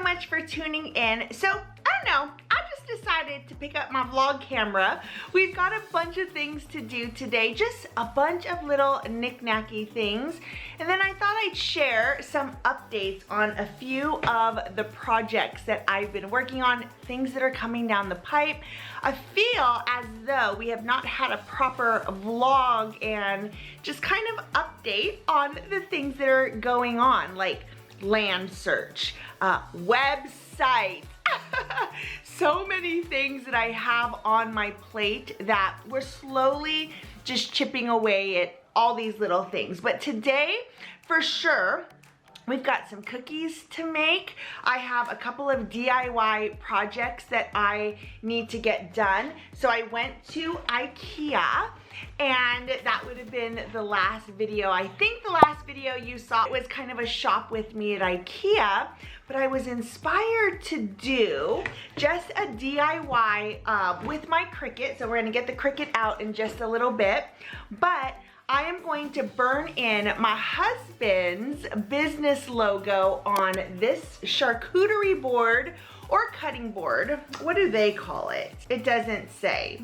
much for tuning in. So, I don't know, I just decided to pick up my vlog camera. We've got a bunch of things to do today, just a bunch of little knick-knacky things. And then I thought I'd share some updates on a few of the projects that I've been working on, things that are coming down the pipe. I feel as though we have not had a proper vlog and just kind of update on the things that are going on, like land search, website, so many things that I have on my plate that we're slowly just chipping away at all these little things. But today, for sure, we've got some cookies to make. I have a couple of DIY projects that I need to get done. So I went to IKEA, and that would have been the last video. I think the last video you saw was kind of a shop with me at IKEA, but I was inspired to do just a DIY with my Cricut. So we're gonna get the Cricut out in just a little bit, but I am going to burn in my husband's business logo on this charcuterie board or cutting board. What do they call it? It doesn't say.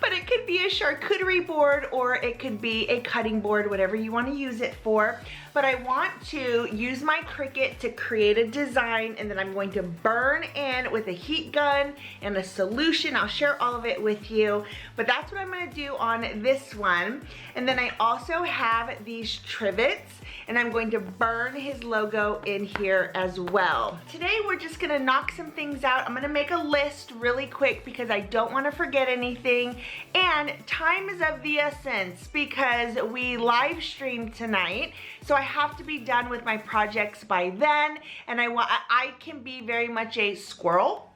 But it could be a charcuterie board or it could be a cutting board, whatever you want to use it for. But I want to use my Cricut to create a design, and then I'm going to burn in with a heat gun and a solution. I'll share all of it with you. But that's what I'm going to do on this one. And then I also have these trivets, and I'm going to burn his logo in here as well. Today we're just gonna knock some things out. I'm gonna make a list really quick because I don't wanna forget anything. And time is of the essence because we live stream tonight. So I have to be done with my projects by then. And I can be very much a squirrel.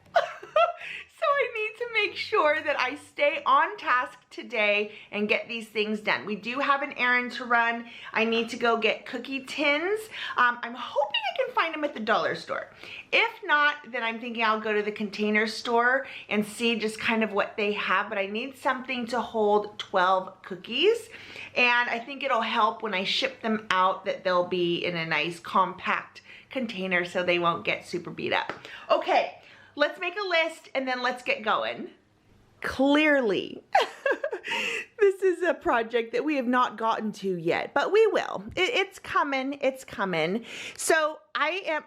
So I need to make sure that I stay on task today and get these things done. We do have an errand to run. I need to go get cookie tins. I'm hoping I can find them at the dollar store. If not, then I'm thinking I'll go to the Container Store and see just kind of what they have, but I need something to hold 12 cookies. And I think it'll help when I ship them out that they'll be in a nice compact container so they won't get super beat up. Okay. Let's make a list and then let's get going. Clearly, this is a project that we have not gotten to yet, but we will. It's coming, it's coming. So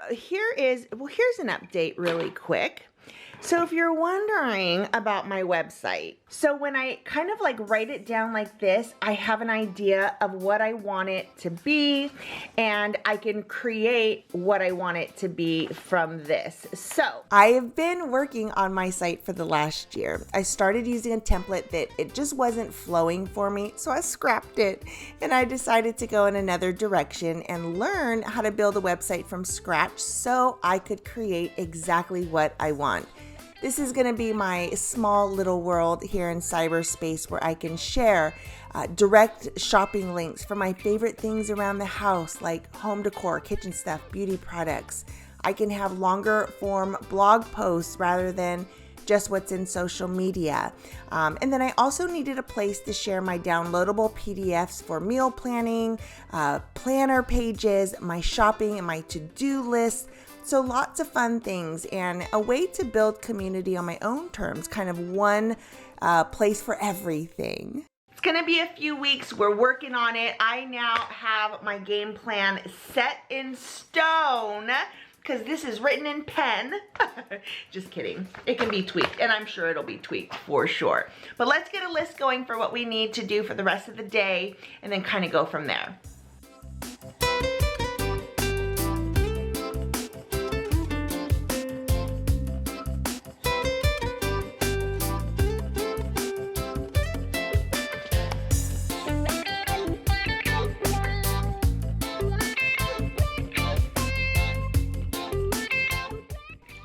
here's an update really quick. So if you're wondering about my website, so when I kind of like write it down like this, I have an idea of what I want it to be, and I can create what I want it to be from this. So I have been working on my site for the last year. I started using a template that it just wasn't flowing for me, so I scrapped it, and I decided to go in another direction and learn how to build a website from scratch so I could create exactly what I want. This is going to be my small little world here in cyberspace where I can share direct shopping links for my favorite things around the house, like home decor, kitchen stuff, beauty products. I can have longer form blog posts rather than just what's in social media. And then I also needed a place to share my downloadable PDFs for meal planning, planner pages, my shopping and my to-do list. So lots of fun things and a way to build community on my own terms, kind of one place for everything. It's gonna be a few weeks. We're working on it. I now have my game plan set in stone because this is written in pen. Just kidding. It can be tweaked, and I'm sure it'll be tweaked for sure. But let's get a list going for what we need to do for the rest of the day and then kind of go from there.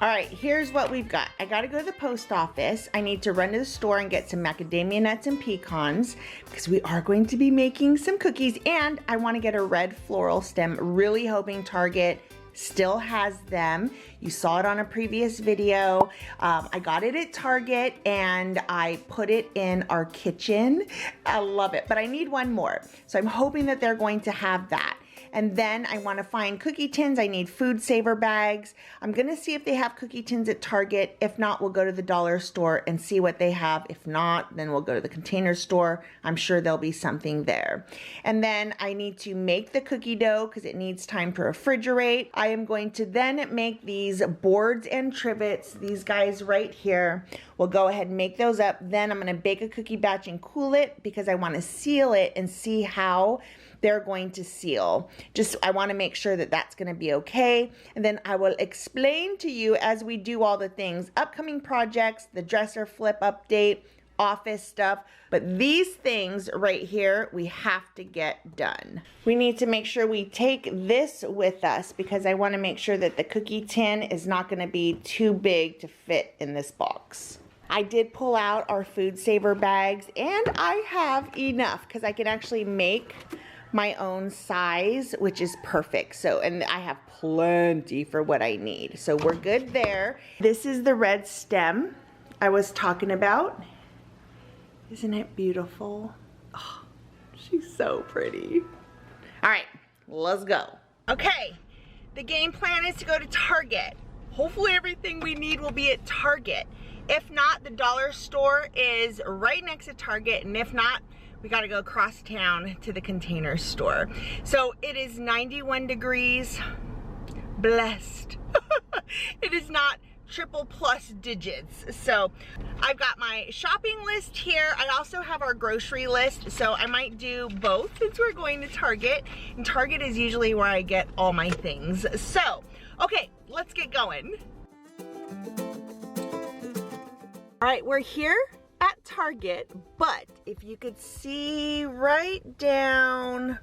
All right, here's what we've got. I gotta go to the post office. I need to run to the store and get some macadamia nuts and pecans because we are going to be making some cookies, and I wanna get a red floral stem, really hoping Target still has them. You saw it on a previous video. I got it at Target and I put it in our kitchen. I love it, but I need one more. So I'm hoping that they're going to have that. And then I want to find cookie tins. I need food saver bags. I'm going to see if they have cookie tins at Target. If not, we'll go to the dollar store and see what they have. If not, then we'll go to the Container Store. I'm sure there'll be something there. And then I need to make the cookie dough because it needs time to refrigerate. I am going to then make these boards and trivets, these guys right here. We'll go ahead and make those up. Then I'm going to bake a cookie batch and cool it because I want to seal it and see how they're going to seal. I want to make sure that that's going to be okay. And then I will explain to you as we do all the things, upcoming projects, the dresser flip update, office stuff. But these things right here, we have to get done. We need to make sure we take this with us because I want to make sure that the cookie tin is not going to be too big to fit in this box. I did pull out our food saver bags and I have enough because I can actually make my own size, which is perfect. So, and I have plenty for what I need. So we're good there. This is the red stem I was talking about. Isn't it beautiful? Oh, she's so pretty. All right, let's go. Okay, the game plan is to go to Target. Hopefully everything we need will be at Target. If not, the dollar store is right next to Target, and if not, we gotta go across town to the Container Store. So it is 91 degrees, blessed. It is not triple plus digits. So I've got my shopping list here. I also have our grocery list, so I might do both since we're going to Target, and Target is usually where I get all my things. So, okay, let's get going. All right, we're here at Target, but if you could see right down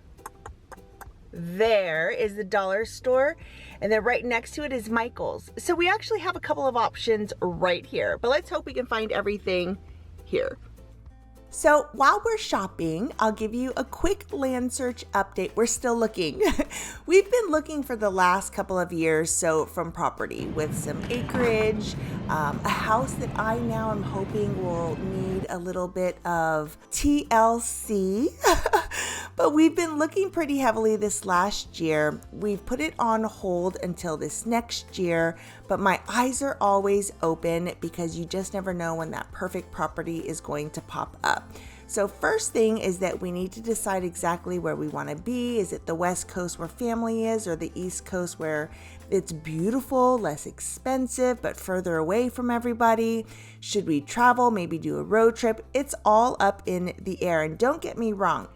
there is the dollar store, and then right next to it is Michael's. So we actually have a couple of options right here, but let's hope we can find everything here. So while we're shopping, I'll give you a quick land search update. We're still looking. We've been looking for the last couple of years, so from property with some acreage, a house that I now am hoping will need a little bit of TLC. But we've been looking pretty heavily this last year. We've put it on hold until this next year, but my eyes are always open because you just never know when that perfect property is going to pop up. So first thing is that we need to decide exactly where we want to be. Is it the West Coast where family is, or the East Coast where it's beautiful, less expensive, but further away from everybody? Should we travel, maybe do a road trip? It's all up in the air. And don't get me wrong,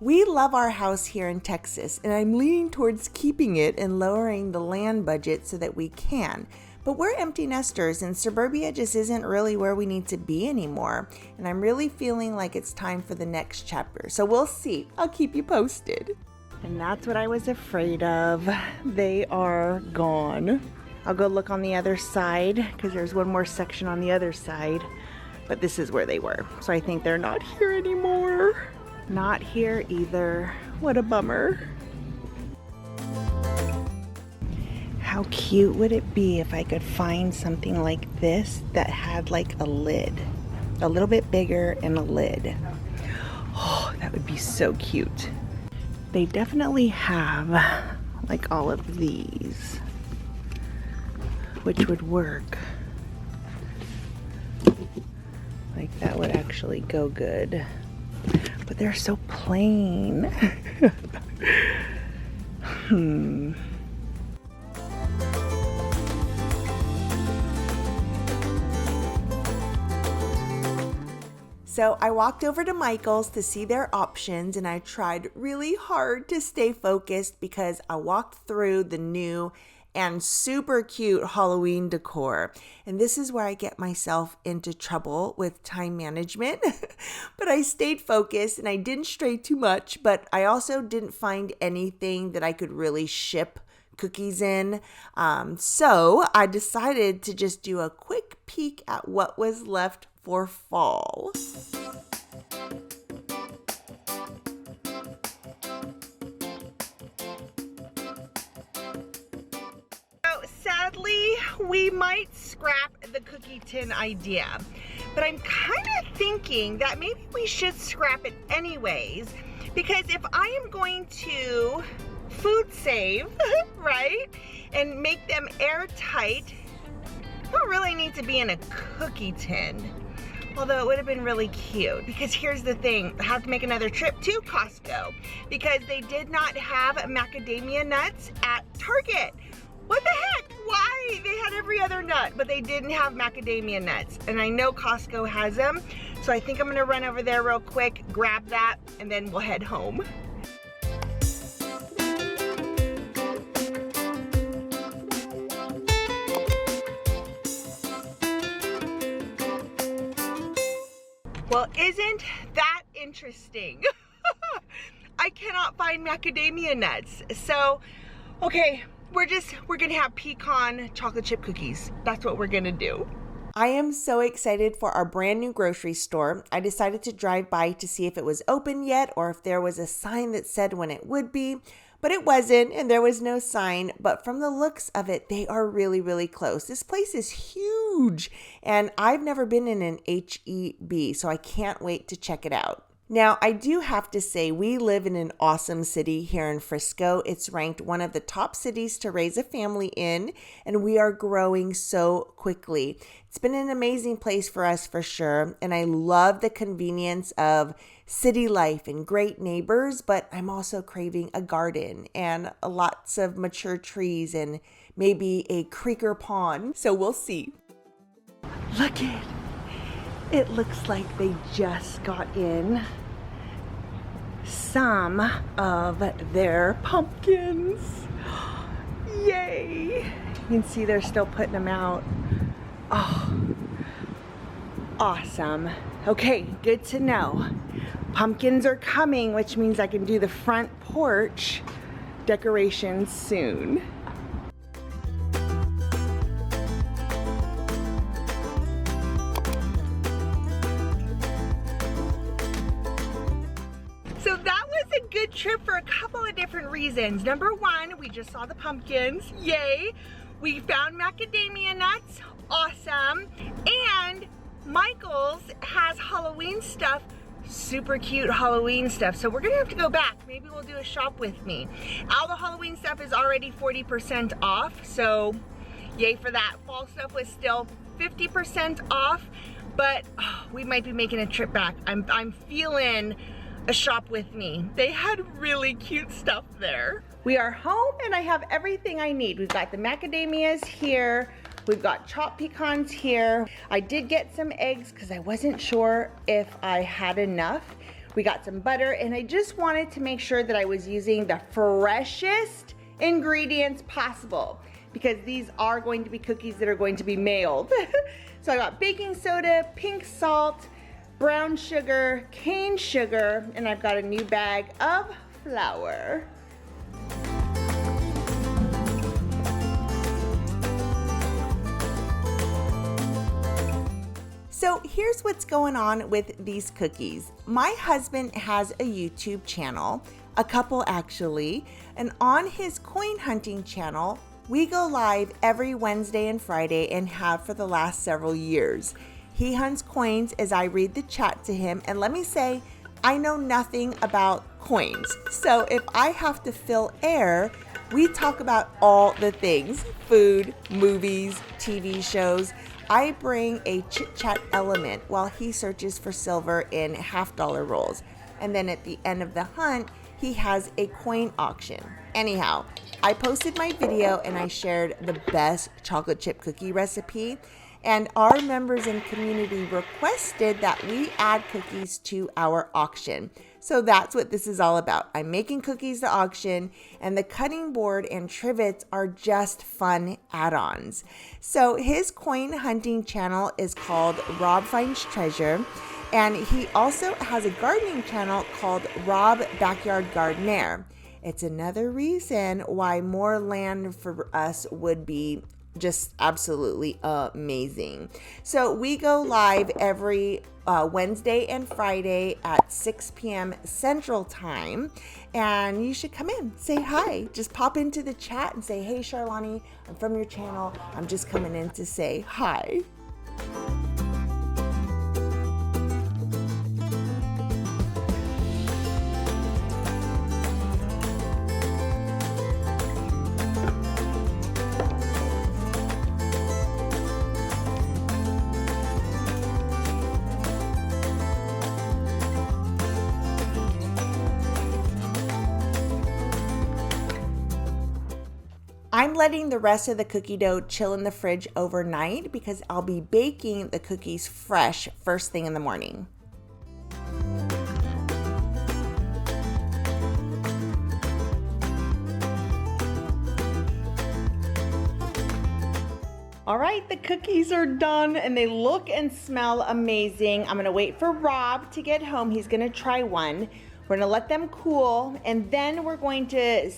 we love our house here in Texas, and I'm leaning towards keeping it and lowering the land budget so that we can. But we're empty nesters, and suburbia just isn't really where we need to be anymore. And I'm really feeling like it's time for the next chapter. So we'll see. I'll keep you posted. And that's what I was afraid of. They are gone. I'll go look on the other side because there's one more section on the other side. But this is where they were. So I think they're not here anymore. Not here either. What a bummer. How cute would it be if I could find something like this that had like a lid, a little bit bigger and a lid. Oh, that would be so cute. They definitely have like all of these, which would work. Like that would actually go good, but they're so plain. So I walked over to Michael's to see their options, and I tried really hard to stay focused because I walked through the new and super cute Halloween decor. And this is where I get myself into trouble with time management. But I stayed focused and I didn't stray too much, but I also didn't find anything that I could really ship cookies in. So I decided to just do a quick peek at what was left for fall. Sadly, we might scrap the cookie tin idea, but I'm kind of thinking that maybe we should scrap it anyways, because if I am going to food save, right? And make them airtight. Don't really need to be in a cookie tin. Although it would have been really cute, because here's the thing, I have to make another trip to Costco because they did not have macadamia nuts at Target. What the heck? Why? They had every other nut, but they didn't have macadamia nuts. And I know Costco has them, so I think I'm gonna run over there real quick, grab that, and then we'll head home. Well, isn't that interesting? I cannot find macadamia nuts. So, okay, we're gonna have pecan chocolate chip cookies. That's what we're gonna do. I am so excited for our brand new grocery store. I decided to drive by to see if it was open yet or if there was a sign that said when it would be. But it wasn't, and there was no sign. But from the looks of it, they are really, really close. This place is huge, and I've never been in an H-E-B, so I can't wait to check it out. Now, I do have to say, we live in an awesome city here in Frisco. It's ranked one of the top cities to raise a family in, and we are growing so quickly. It's been an amazing place for us for sure, and I love the convenience of city life and great neighbors, but I'm also craving a garden and lots of mature trees and maybe a creeker pond, so we'll see. Look it! It looks like they just got in some of their pumpkins. Yay! You can see they're still putting them out. Oh, awesome. Okay, good to know. Pumpkins are coming, which means I can do the front porch decorations soon. So that was a good trip for a couple of different reasons. Number one, we just saw the pumpkins, yay. We found macadamia nuts, awesome. And Michael's has Halloween stuff, super cute Halloween stuff. So we're gonna have to go back. Maybe we'll do a shop with me. All the Halloween stuff is already 40% off, so yay for that. Fall stuff was still 50% off, but we might be making a trip back. I'm feeling a shop with me. They had really cute stuff there. We are home and I have everything I need. We've got the macadamias here. We've got chopped pecans here. I did get some eggs because I wasn't sure if I had enough. We got some butter, and I just wanted to make sure that I was using the freshest ingredients possible because these are going to be cookies that are going to be mailed. So I got baking soda, pink salt, brown sugar, cane sugar, and I've got a new bag of flour. So here's what's going on with these cookies. My husband has a YouTube channel, a couple actually, and on his coin hunting channel, we go live every Wednesday and Friday and have for the last several years. He hunts coins as I read the chat to him, and let me say, I know nothing about coins. So if I have to fill air, we talk about all the things, food, movies, TV shows. I bring a chit-chat element while he searches for silver in half-dollar rolls. And then at the end of the hunt, he has a coin auction. Anyhow, I posted my video and I shared the best chocolate chip cookie recipe. And our members and community requested that we add cookies to our auction. So that's what this is all about. I'm making cookies to auction, and the cutting board and trivets are just fun add-ons. So his coin hunting channel is called Rob Finds Treasure, and he also has a gardening channel called Rob Backyard Gardenerr. It's another reason why more land for us would be just absolutely amazing. So we go live every Wednesday and Friday at 6 p.m. Central Time, and you should come in, say hi, just pop into the chat and say, hey Charlani, I'm from your channel, I'm just coming in to say hi. I'm letting the rest of the cookie dough chill in the fridge overnight because I'll be baking the cookies fresh first thing in the morning. All right, the cookies are done and they look and smell amazing. I'm gonna wait for Rob to get home. He's gonna try one. We're gonna let them cool and then we're going to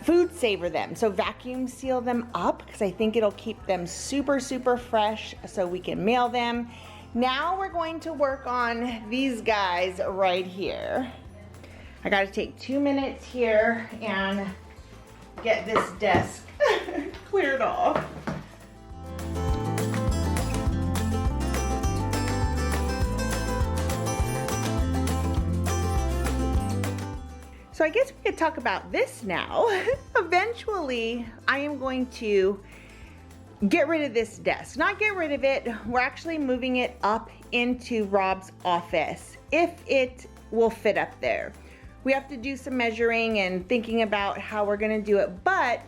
food saver them. So vacuum seal them up because I think it'll keep them super, super fresh so we can mail them. Now we're going to work on these guys right here. I gotta take 2 minutes here and get this desk cleared off. So I guess we could talk about this now. Eventually, I am going to get rid of this desk. Not get rid of it, we're actually moving it up into Rob's office, if it will fit up there. We have to do some measuring and thinking about how we're gonna do it, but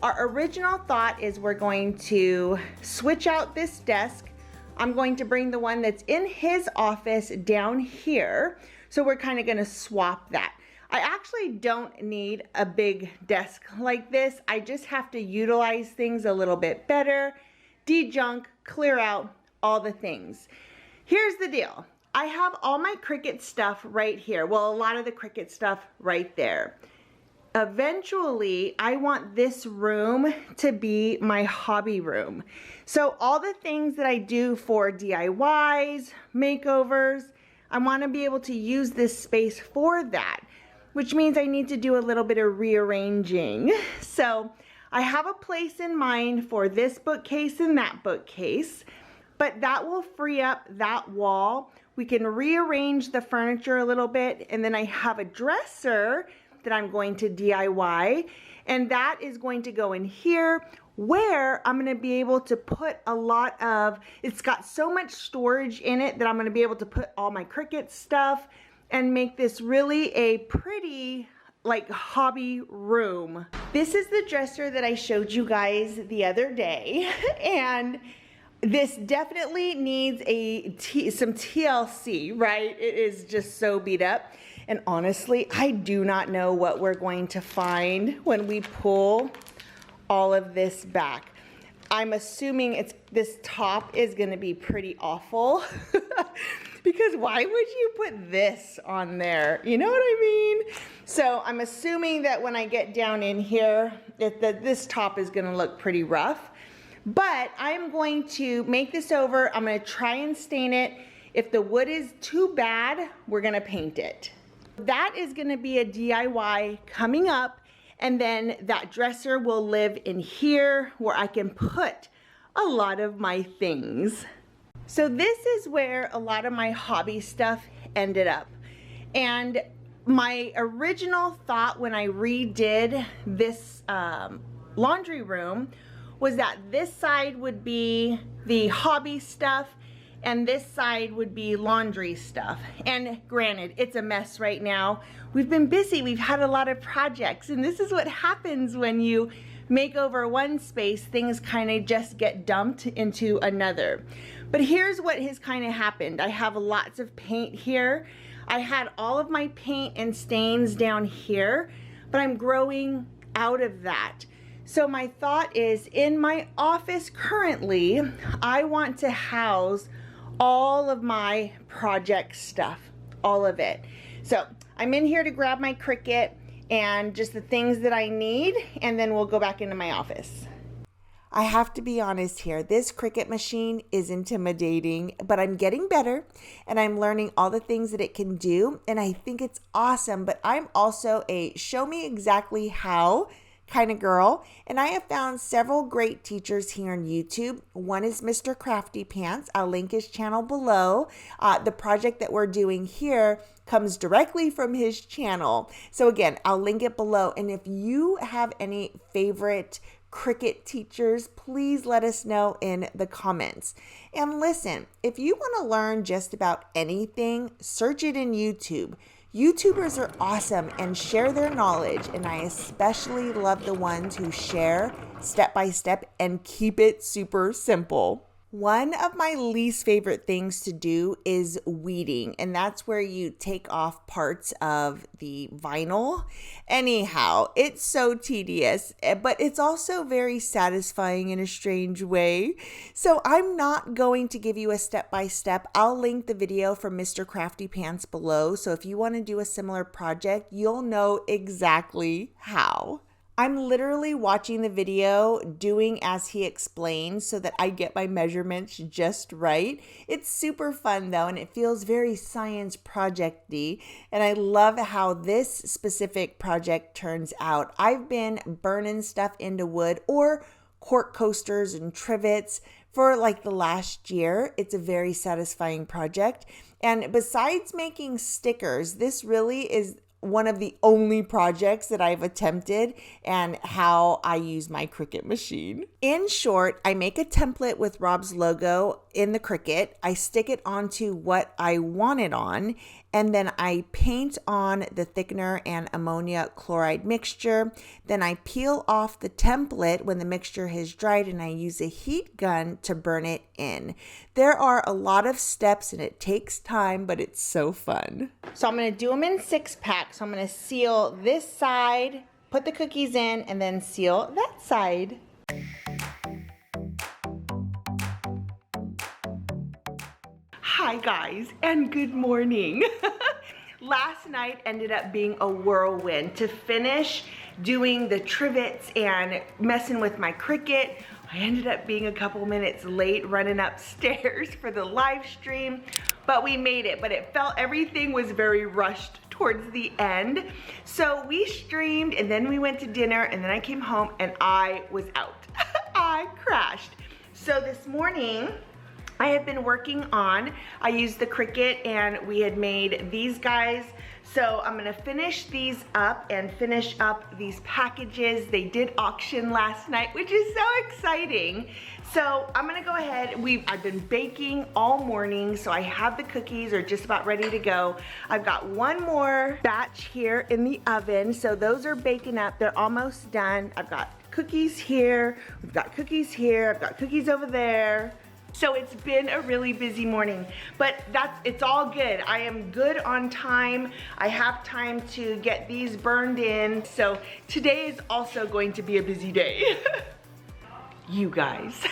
our original thought is we're going to switch out this desk. I'm going to bring the one that's in his office down here. So we're kind of gonna swap that. I actually don't need a big desk like this. I just have to utilize things a little bit better, de-junk, clear out all the things. Here's the deal. I have all my Cricut stuff right here. Well, a lot of the Cricut stuff right there. Eventually, I want this room to be my hobby room. So all the things that I do for DIYs, makeovers, I want to be able to use this space for that, which means I need to do a little bit of rearranging. So I have a place in mind for this bookcase and that bookcase, but that will free up that wall. We can rearrange the furniture a little bit, and then I have a dresser that I'm going to DIY, and that is going to go in here where I'm going to be able to put a lot of, it's got so much storage in it that I'm going to be able to put all my Cricut stuff and make this really a pretty like hobby room. This is the dresser that I showed you guys the other day, and this definitely needs some TLC, right? It is just so beat up. And honestly, I do not know what we're going to find when we pull all of this back. I'm assuming this top is gonna be pretty awful because why would you put this on there? You know what I mean? So I'm assuming that when I get down in here, that this top is gonna look pretty rough. But I'm going to make this over. I'm gonna try and stain it. If the wood is too bad, we're gonna paint it. That is gonna be a DIY coming up, and then that dresser will live in here where I can put a lot of my things. So this is where a lot of my hobby stuff ended up. And my original thought when I redid this laundry room was that this side would be the hobby stuff and this side would be laundry stuff. And granted, it's a mess right now. We've been busy, we've had a lot of projects, and this is what happens when you make over one space, things kind of just get dumped into another. But here's what has kind of happened. I have lots of paint here. I had all of my paint and stains down here, but I'm growing out of that. So my thought is, in my office currently, I want to house all of my project stuff, all of it. So I'm in here to grab my Cricut and just the things that I need, and then we'll go back into my office. I have to be honest here, this Cricut machine is intimidating, but I'm getting better and I'm learning all the things that it can do, and I think it's awesome. But I'm also a show me exactly how kind of girl, and I have found several great teachers here on YouTube. One is Mr. Crafty Pants. I'll link his channel below. The project that we're doing here comes directly from his channel. So again, I'll link it below. And if you have any favorite Cricut teachers, please let us know in the comments. And listen, if you want to learn just about anything, search it in YouTube. YouTubers are awesome and share their knowledge, and I especially love the ones who share step by step and keep it super simple. One of my least favorite things to do is weeding, and that's where you take off parts of the vinyl. Anyhow, it's so tedious, but it's also very satisfying in a strange way. So I'm not going to give you a step-by-step. I'll link the video from Mr. Crafty Pants below, so if you want to do a similar project, you'll know exactly how. I'm literally watching the video, doing as he explains so that I get my measurements just right. It's super fun though, and it feels very science project-y, and I love how this specific project turns out. I've been burning stuff into wood or cork coasters and trivets for like the last year. It's a very satisfying project. And besides making stickers, this really is one of the only projects that I've attempted and how I use my Cricut machine. In short, I make a template with Rob's logo in the Cricut. I stick it onto what I want it on, and then I paint on the thickener and ammonia chloride mixture. Then I peel off the template when the mixture has dried, and I use a heat gun to burn it in. There are a lot of steps and it takes time, but it's so fun. So I'm gonna do them in 6-packs. So I'm gonna seal this side, put the cookies in, and then seal that side. Hi guys, and good morning. Last night ended up being a whirlwind. To finish doing the trivets and messing with my Cricut, I ended up being a couple minutes late running upstairs for the live stream, but we made it. But it felt everything was very rushed towards the end. So we streamed, and then we went to dinner, and then I came home and I was out. I crashed. So this morning, I have been working on, I used the Cricut and we had made these guys. So I'm gonna finish these up and finish up these packages. They did auction last night, which is so exciting. So I'm gonna go ahead, I've been baking all morning, so I have the cookies are just about ready to go. I've got one more batch here in the oven, so those are baking up, they're almost done. I've got cookies here, we've got cookies here, I've got cookies over there. So it's been a really busy morning, but it's all good. I am good on time. I have time to get these burned in. So today is also going to be a busy day. You guys,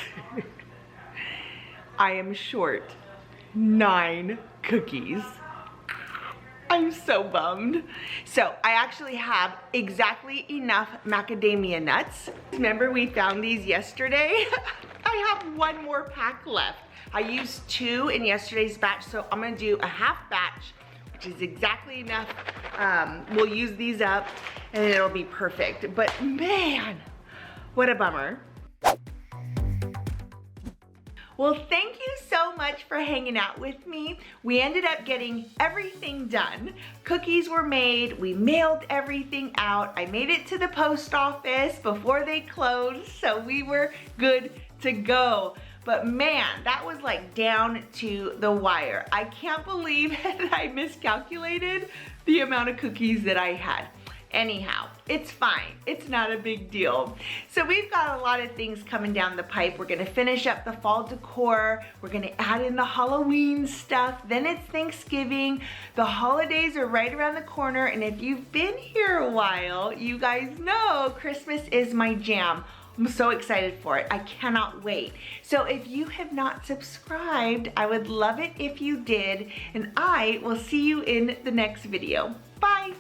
I am short 9 cookies. I'm so bummed. So I actually have exactly enough macadamia nuts. Remember we found these yesterday? I have one more pack left. I used 2 in yesterday's batch, so I'm gonna do a half batch, which is exactly enough. We'll use these up and it'll be perfect. But man, what a bummer. Well, thank you so much for hanging out with me. We ended up getting everything done. Cookies were made, we mailed everything out. I made it to the post office before they closed, so we were good to go. But man, that was like down to the wire. I can't believe that I miscalculated the amount of cookies that I had. Anyhow, it's fine. It's not a big deal. So we've got a lot of things coming down the pipe. We're gonna finish up the fall decor. We're gonna add in the Halloween stuff. Then it's Thanksgiving. The holidays are right around the corner. And if you've been here a while, you guys know Christmas is my jam. I'm so excited for it. I cannot wait. So if you have not subscribed, I would love it if you did. And I will see you in the next video. Bye.